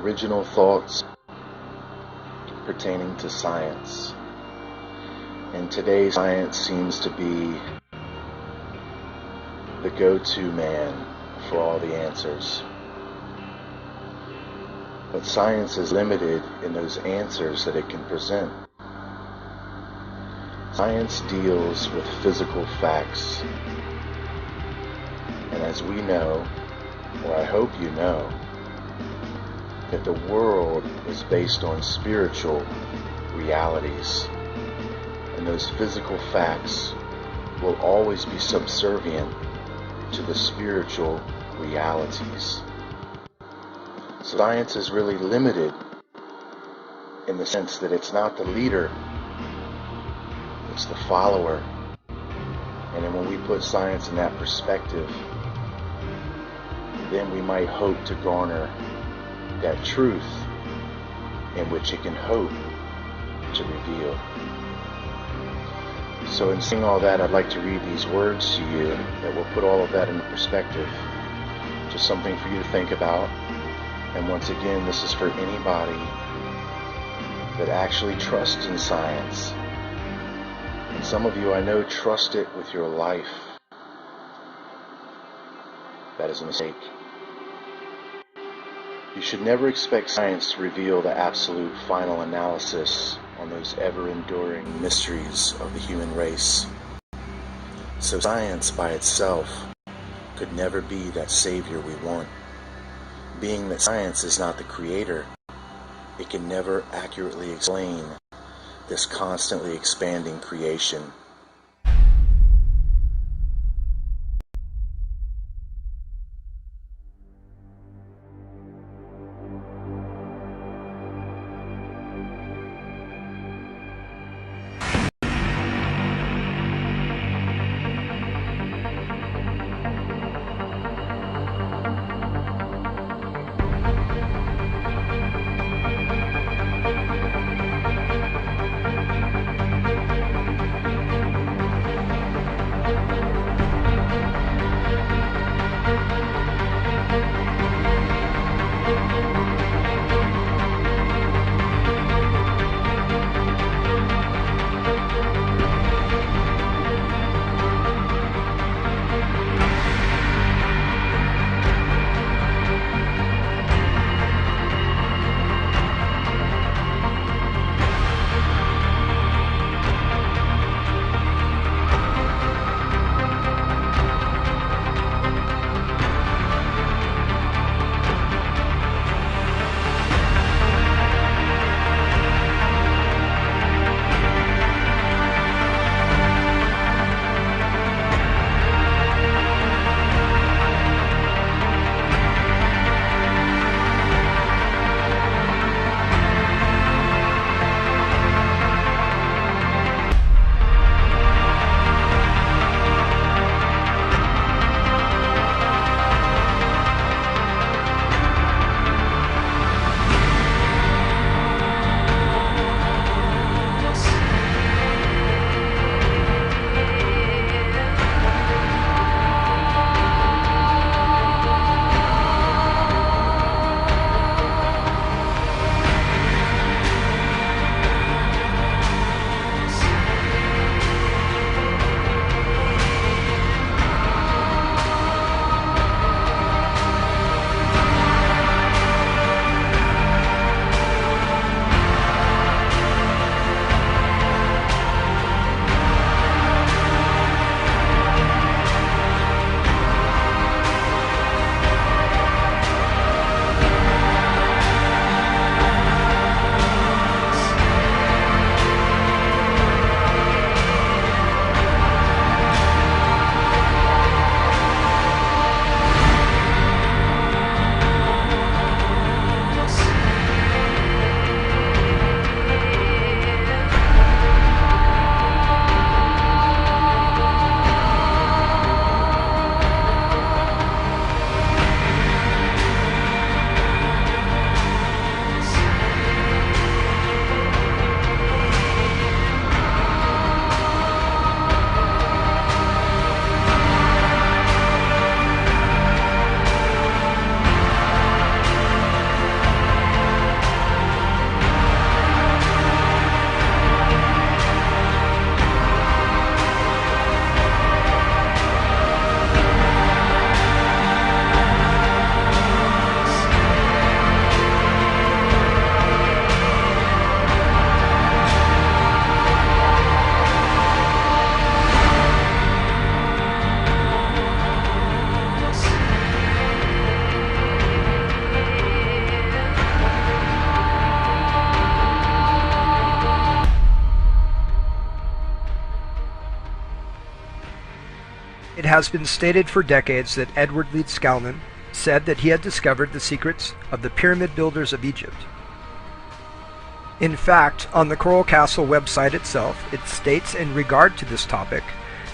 original thoughts pertaining to science. And today, science seems to be the go-to man for all the answers. But science is limited in those answers that it can present. Science deals with physical facts. And as we know, or I hope you know, that the world is based on spiritual realities. And those physical facts will always be subservient to the spiritual realities. So science is really limited in the sense that it's not the leader, it's the follower. And then when we put science in that perspective, then we might hope to garner that truth in which it can hope to reveal. So in saying all that, I'd like to read these words to you that will put all of that into perspective. Just something for you to think about. And once again, this is for anybody that actually trusts in science. And some of you, I know, trust it with your life. That is a mistake. You should never expect science to reveal the absolute final analysis on those ever-enduring mysteries of the human race. So science by itself could never be that savior we want. Being that science is not the creator, it can never accurately explain this constantly expanding creation. has been stated for decades that Edward Leeds Skalman said that he had discovered the secrets of the pyramid builders of Egypt. In fact, on the Coral Castle website itself, it states in regard to this topic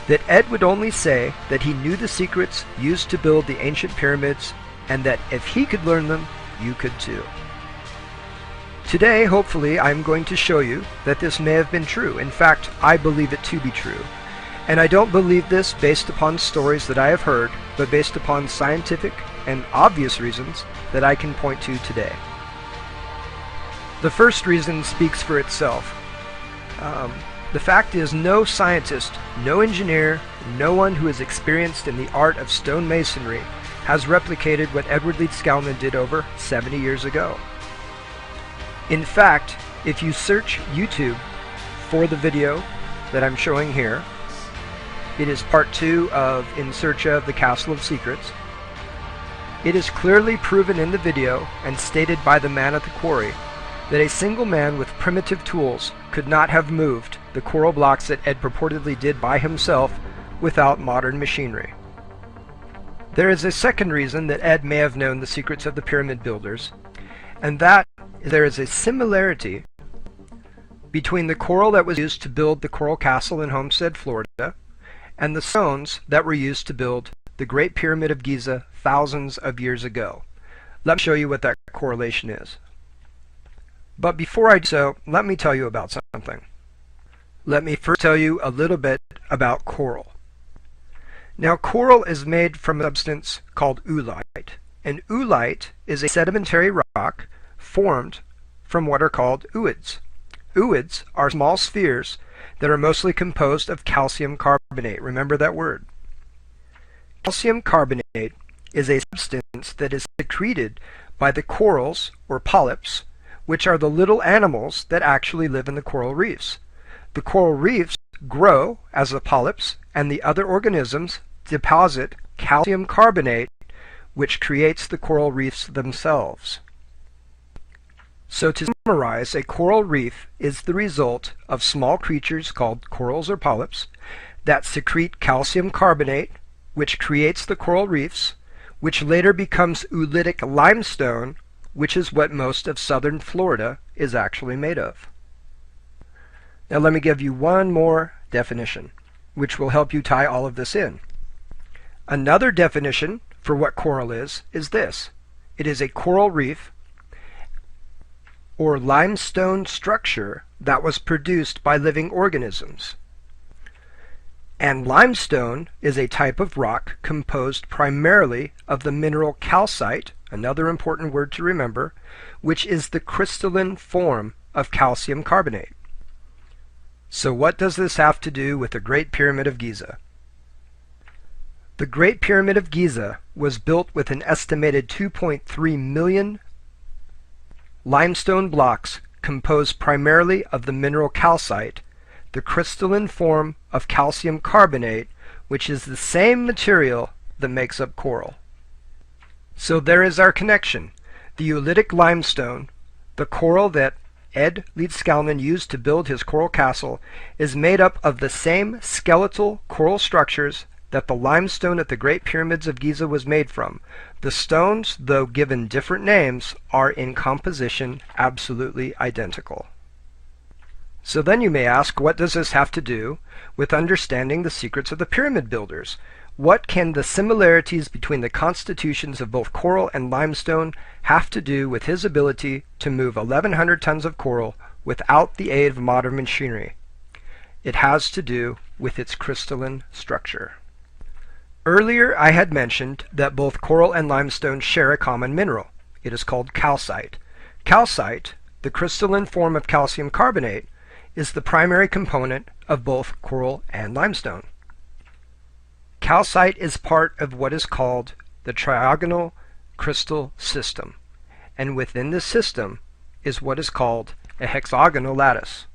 that Ed would only say that he knew the secrets used to build the ancient pyramids, and that if he could learn them, you could too. Today, hopefully, I'm going to show you that this may have been true. In fact, I believe it to be true. And I don't believe this based upon stories that I have heard, but based upon scientific and obvious reasons that I can point to today. The first reason speaks for itself. The fact is, no scientist, no engineer, no one who is experienced in the art of stonemasonry has replicated what Edward Leeds Skalman did over 70 years ago. In fact, if you search YouTube for the video that I'm showing here, it is part 2 of In Search of the Castle of Secrets. It is clearly proven in the video and stated by the man at the quarry that a single man with primitive tools could not have moved the coral blocks that Ed purportedly did by himself without modern machinery. There is a second reason that Ed may have known the secrets of the pyramid builders, and that is there is a similarity between the coral that was used to build the Coral Castle in Homestead, Florida, and the stones that were used to build the Great Pyramid of Giza thousands of years ago. Let me show you what that correlation is. But before I do so, let me tell you about something. Let me first tell you a little bit about coral. Now, coral is made from a substance called oolite, and oolite is a sedimentary rock formed from what are called ooids. Ooids are small spheres that are mostly composed of calcium carbonate. Remember that word. Calcium carbonate is a substance that is secreted by the corals or polyps, which are the little animals that actually live in the coral reefs. The coral reefs grow as the polyps, and the other organisms deposit calcium carbonate, which creates the coral reefs themselves. So to summarize, a coral reef is the result of small creatures called corals or polyps that secrete calcium carbonate, which creates the coral reefs, which later becomes oolitic limestone, which is what most of southern Florida is actually made of. Now let me give you one more definition, which will help you tie all of this in. Another definition for what coral is this. It is a coral reef or limestone structure that was produced by living organisms. And limestone is a type of rock composed primarily of the mineral calcite, another important word to remember, which is the crystalline form of calcium carbonate. So what does this have to do with the Great Pyramid of Giza? The Great Pyramid of Giza was built with an estimated 2.3 million limestone blocks composed primarily of the mineral calcite, the crystalline form of calcium carbonate, which is the same material that makes up coral. So there is our connection. The oolitic limestone, the coral that Ed Leeds Skalman used to build his coral castle, is made up of the same skeletal coral structures that the limestone at the Great Pyramids of Giza was made from. The stones, though given different names, are in composition absolutely identical. So then you may ask, what does this have to do with understanding the secrets of the pyramid builders? What can the similarities between the constitutions of both coral and limestone have to do with his ability to move 1,100 tons of coral without the aid of modern machinery? It has to do with its crystalline structure. Earlier I had mentioned that both coral and limestone share a common mineral. It is called calcite. Calcite, the crystalline form of calcium carbonate, is the primary component of both coral and limestone. Calcite is part of what is called the trigonal crystal system, and within this system is what is called a hexagonal lattice.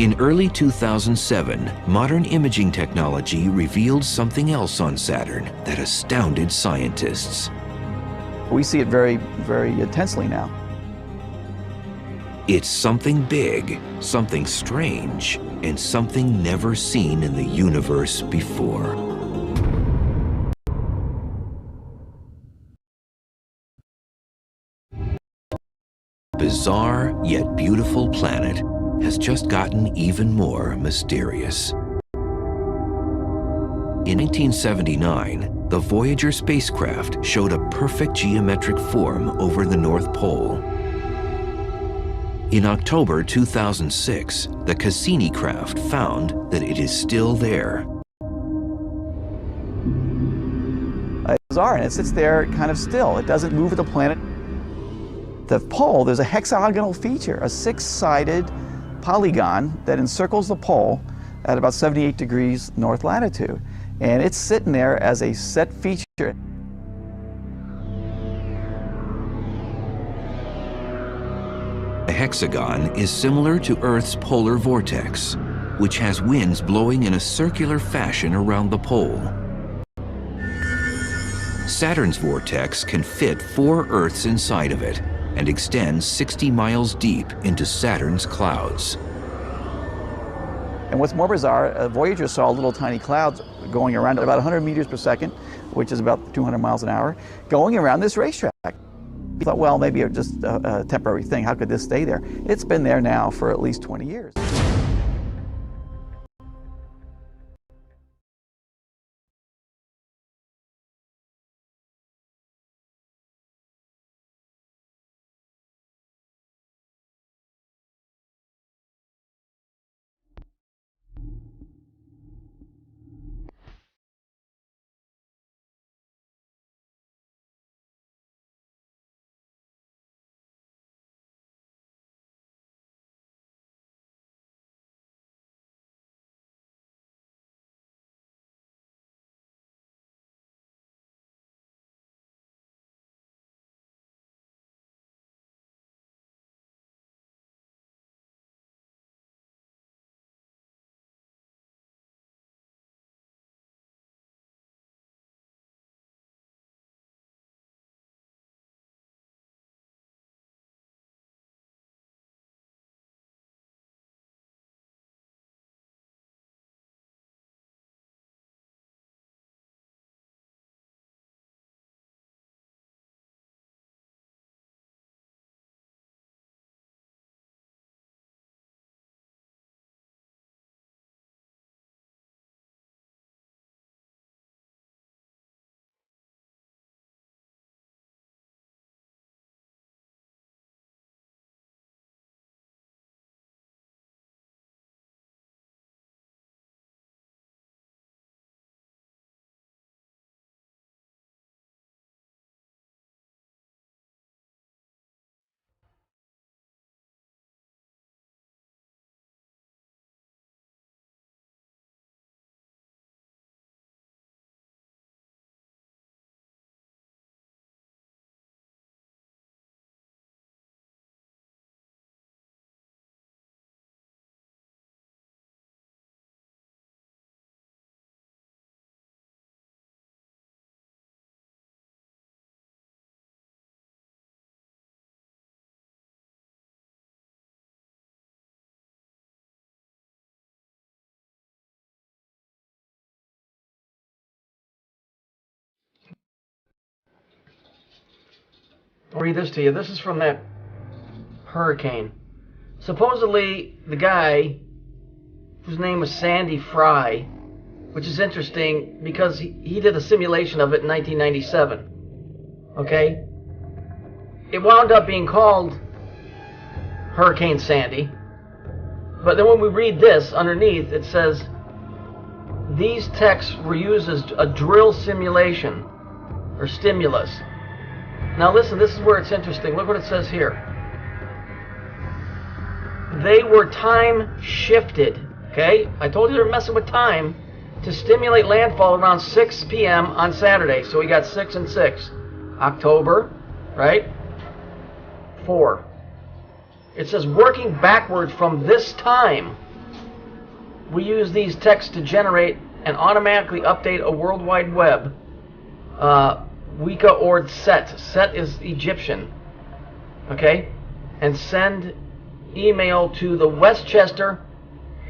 In early 2007, modern imaging technology revealed something else on Saturn that astounded scientists. We see it very, very intensely now. It's something big, something strange, and something never seen in the universe before. Bizarre yet beautiful planet has just gotten even more mysterious. In 1979, the Voyager spacecraft showed a perfect geometric form over the North Pole. In October 2006, the Cassini craft found that it is still there. It's bizarre, and it sits there kind of still. It doesn't move with the planet. The pole, there's a hexagonal feature, a six-sided polygon that encircles the pole at about 78 degrees north latitude. And it's sitting there as a set feature. The hexagon is similar to Earth's polar vortex, which has winds blowing in a circular fashion around the pole. Saturn's vortex can fit 4 Earths inside of it and extends 60 miles deep into Saturn's clouds. And what's more bizarre, Voyager saw little tiny clouds going around at about 100 meters per second, which is about 200 miles an hour, going around this racetrack. He thought, well, maybe it's just a temporary thing. How could this stay there? It's been there now for at least 20 years. I'll read this to you. This is from that hurricane. Supposedly, the guy, whose name was Sandy Fry, which is interesting because he did a simulation of it in 1997. Okay? It wound up being called Hurricane Sandy. But then when we read this underneath, it says, these texts were used as a drill simulation, or stimulus. Now listen, this is where it's interesting. Look what it says here. They were time shifted. Okay? I told you they were messing with time to stimulate landfall around 6 p.m. on Saturday. So we got 6 and 6. October, right? 4. It says, working backwards from this time, we use these texts to generate and automatically update a World Wide Web. Weka or Set. Set is Egyptian. Okay? And send email to the Westchester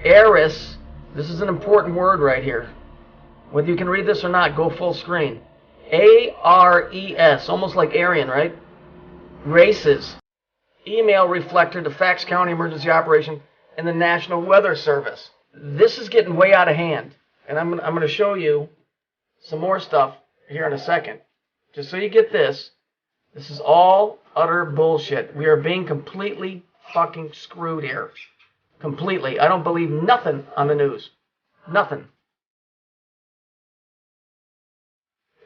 Ares. This is an important word right here. Whether you can read this or not, go full screen. ARES. Almost like Aryan, right? Races. Email reflector to Fax County Emergency Operation and the National Weather Service. This is getting way out of hand. And I'm going to show you some more stuff here in a second. Just so you get this, this is all utter bullshit. We are being completely fucking screwed here. Completely. I don't believe nothing on the news. Nothing.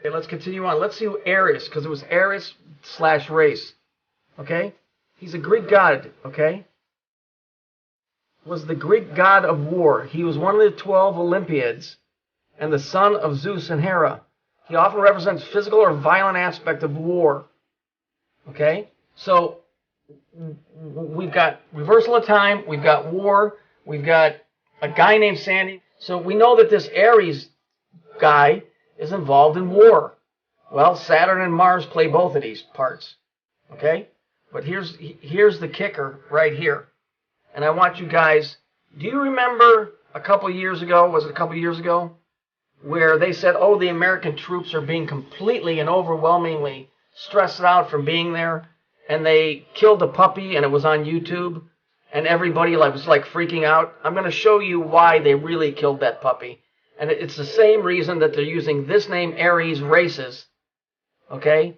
Okay, let's continue on. Let's see who Ares, because it was Ares/race. Okay? He's a Greek god, okay? Was the Greek god of war. He was one of the 12 Olympiads and the son of Zeus and Hera. He often represents physical or violent aspect of war. Okay? So, we've got reversal of time, we've got war, we've got a guy named Sandy. So we know that this Ares guy is involved in war. Well, Saturn and Mars play both of these parts. Okay? But here's the kicker right here. And I want you guys, do you remember a couple years ago, was it a couple years ago, where they said, oh, the American troops are being completely and overwhelmingly stressed out from being there, and they killed a puppy, and it was on YouTube, and everybody was like freaking out. I'm going to show you why they really killed that puppy. And it's the same reason that they're using this name, Aries Races, okay,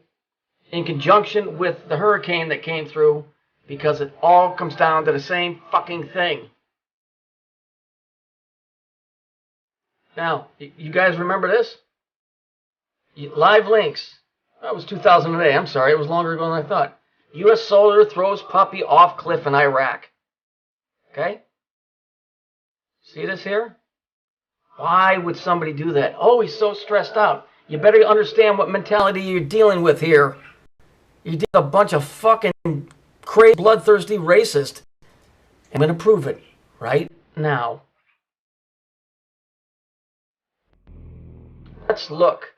in conjunction with the hurricane that came through, because it all comes down to the same fucking thing. Now, you guys remember this? Live links. That was 2008. I'm sorry, it was longer ago than I thought. U.S. soldier throws puppy off cliff in Iraq. Okay? See this here? Why would somebody do that? Oh, he's so stressed out. You better understand what mentality you're dealing with here. You're dealing with a bunch of fucking crazy, bloodthirsty racist. I'm going to prove it right now. Let's look.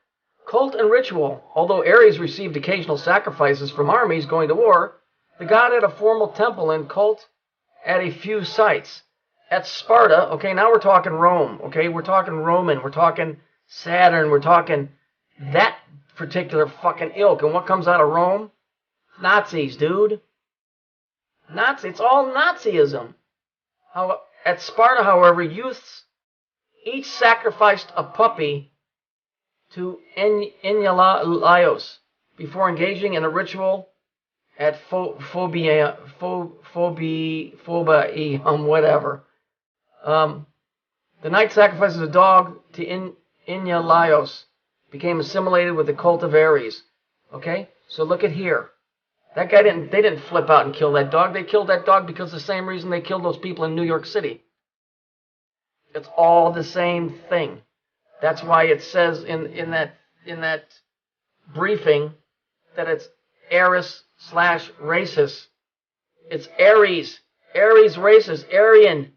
Cult and ritual. Although Ares received occasional sacrifices from armies going to war, the god had a formal temple and cult at a few sites. At Sparta, okay, now we're talking Rome, okay, we're talking Roman, we're talking Saturn, we're talking that particular fucking ilk. And what comes out of Rome? Nazis, dude. Nazi, it's all Nazism. At Sparta, however, youths each sacrificed a puppy to Enyalios before engaging in a ritual at Phobia, whatever. The knight sacrifices a dog to Enyalios, became assimilated with the cult of Ares. Okay, so look at here. That guy they didn't flip out and kill that dog. They killed that dog because the same reason they killed those people in New York City. It's all the same thing. That's why it says in that briefing that it's Ares/races. It's Aries. Aries races. Aryan.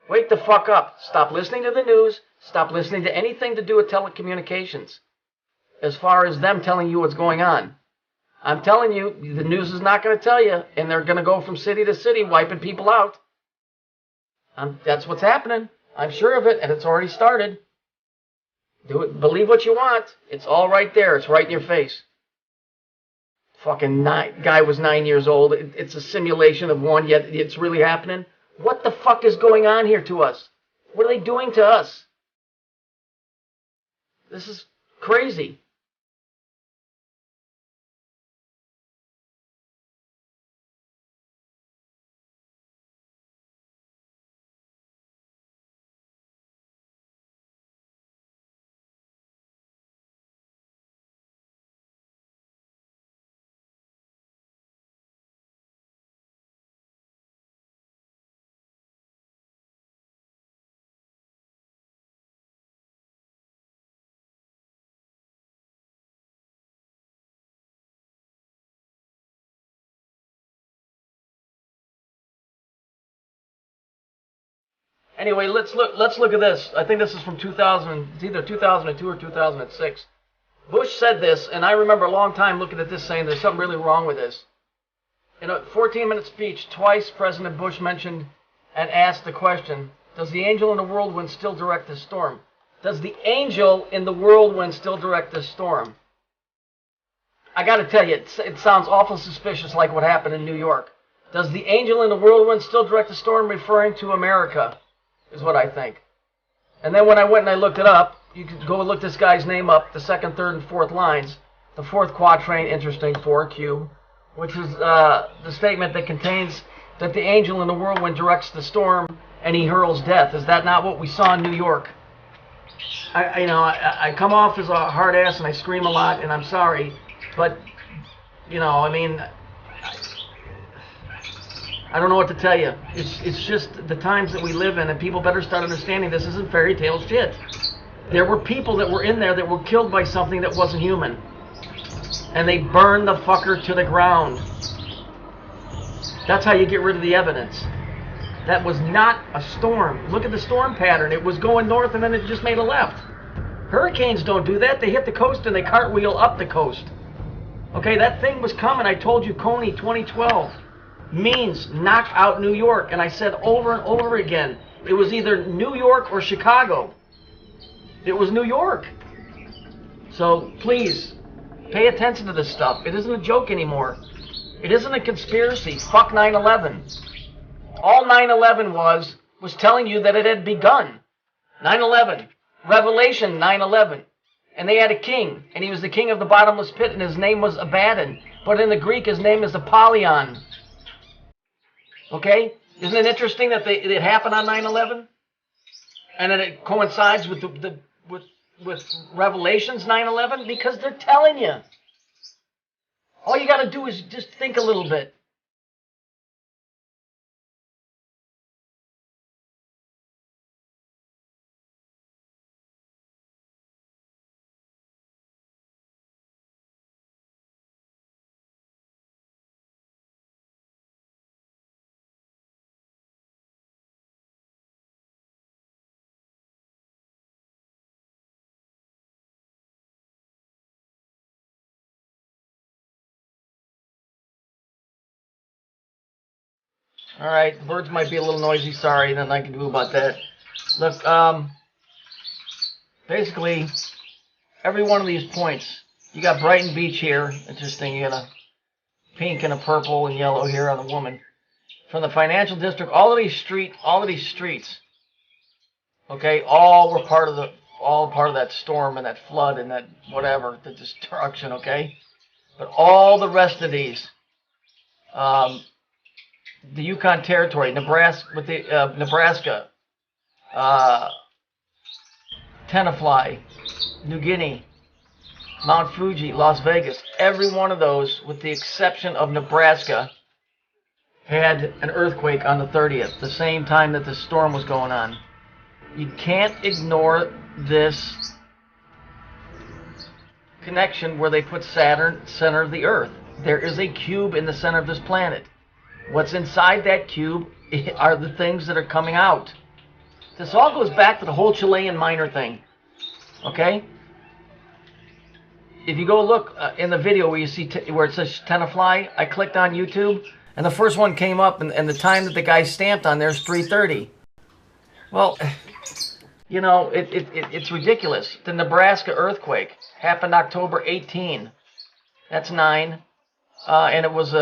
Wake the fuck up. Stop listening to the news. Stop listening to anything to do with telecommunications. As far as them telling you what's going on. I'm telling you, the news is not going to tell you. And they're going to go from city to city wiping people out. That's what's happening. I'm sure of it. And it's already started. Do it. Believe what you want. It's all right there. It's right in your face. Fucking guy was 9 years old. It's a simulation of one, yet it's really happening. What the fuck is going on here to us? What are they doing to us? This is crazy. Anyway, let's look at this. I think this is from 2000. It's either 2002 or 2006. Bush said this, and I remember a long time looking at this saying there's something really wrong with this. In a 14-minute speech, twice President Bush mentioned and asked the question, does the angel in the whirlwind still direct the storm? Does the angel in the whirlwind still direct the storm? I got to tell you, it sounds awful suspicious like what happened in New York. Does the angel in the whirlwind still direct the storm, referring to America? Is what I think. And then when I went and I looked it up, you could go look this guy's name up, the second, third, and fourth lines. The fourth quatrain, interesting, 4Q, which is the statement that contains that the angel in the whirlwind directs the storm and he hurls death. Is that not what we saw in New York? I come off as a hard ass and I scream a lot, and I'm sorry, but, I mean, I don't know what to tell you. It's just the times that we live in, and people better start understanding this isn't fairy tale shit. There were people that were in there that were killed by something that wasn't human. And they burned the fucker to the ground. That's how you get rid of the evidence. That was not a storm. Look at the storm pattern. It was going north and then it just made a left. Hurricanes don't do that. They hit the coast and they cartwheel up the coast. Okay, that thing was coming. I told you, Coney 2012. Means knock out New York. And I said over and over again, It was either New York or Chicago. It was New York. So please, pay attention to this stuff. It isn't a joke anymore. It isn't a conspiracy. Fuck 9/11. All 9/11 was telling you that it had begun. 9/11. Revelation 9/11. And they had a king, and he was the king of the bottomless pit, and his name was Abaddon. But in the Greek, his name is Apollyon. Okay? Isn't it interesting that it happened on 9/11? And then it coincides with with Revelations 9/11? Because they're telling you. All you got to do is just think a little bit. All right, the birds might be a little noisy. Sorry, nothing I can do about that. Look, basically, every one of these points, you got Brighton Beach here. Interesting. You got a pink and a purple and yellow here on the woman. From the financial district, all of these streets. Okay, all were part of that storm and that flood and that whatever, the destruction. Okay, but all the rest of these. The Yukon Territory, Nebraska, Tenafly, New Guinea, Mount Fuji, Las Vegas, every one of those, with the exception of Nebraska, had an earthquake on the 30th, the same time that the storm was going on. You can't ignore this connection where they put Saturn center of the Earth. There is a cube in the center of this planet. What's inside that cube are the things that are coming out. This all goes back to the whole Chilean miner thing. Okay? If you go look in the video where you see where it says Tenafly, I clicked on YouTube, and the first one came up, and the time that the guy stamped on there is 3:30. Well, you know, it's ridiculous. The Nebraska earthquake happened October 18. That's 9. And it was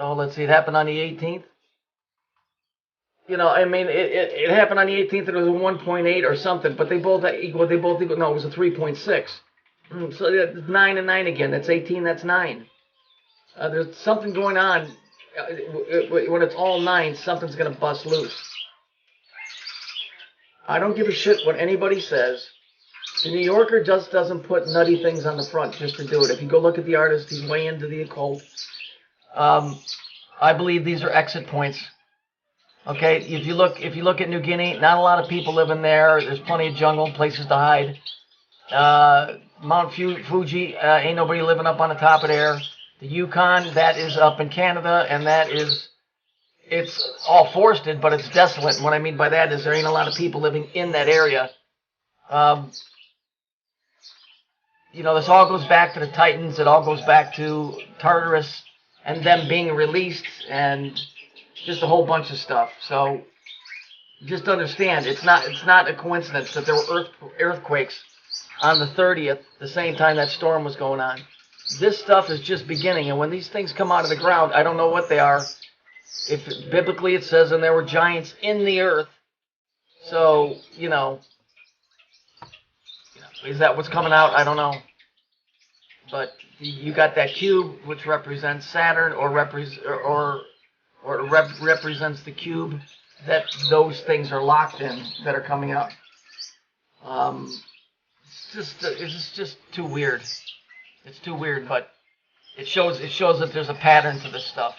let's see, it happened on the 18th. You know, I mean, it happened on the 18th, and it was a 1.8 or something, but they both equal. No, it was a 3.6. So it's 9 and 9 again. That's 18, that's 9. There's something going on. When it's all 9, something's going to bust loose. I don't give a shit what anybody says. The New Yorker just doesn't put nutty things on the front just to do it. If you go look at the artist, he's way into the occult. I believe these are exit points. Okay, if you look at New Guinea, not a lot of people living there. There's plenty of jungle, places to hide. Mount Fuji, ain't nobody living up on the top of there. The Yukon, that is up in Canada, and it's all forested, but it's desolate. And what I mean by that is there ain't a lot of people living in that area. You know, this all goes back to the Titans. It all goes back to Tartarus and them being released and just a whole bunch of stuff. So just understand, it's not a coincidence that there were earthquakes on the 30th, the same time that storm was going on. This stuff is just beginning, and when these things come out of the ground, I don't know what they are. If biblically it says, and there were giants in the earth. So, you know, is that what's coming out? I don't know. But you got that cube, which represents Saturn, or represents the cube that those things are locked in that are coming out. It's just too weird. It's too weird, but it shows that there's a pattern to this stuff.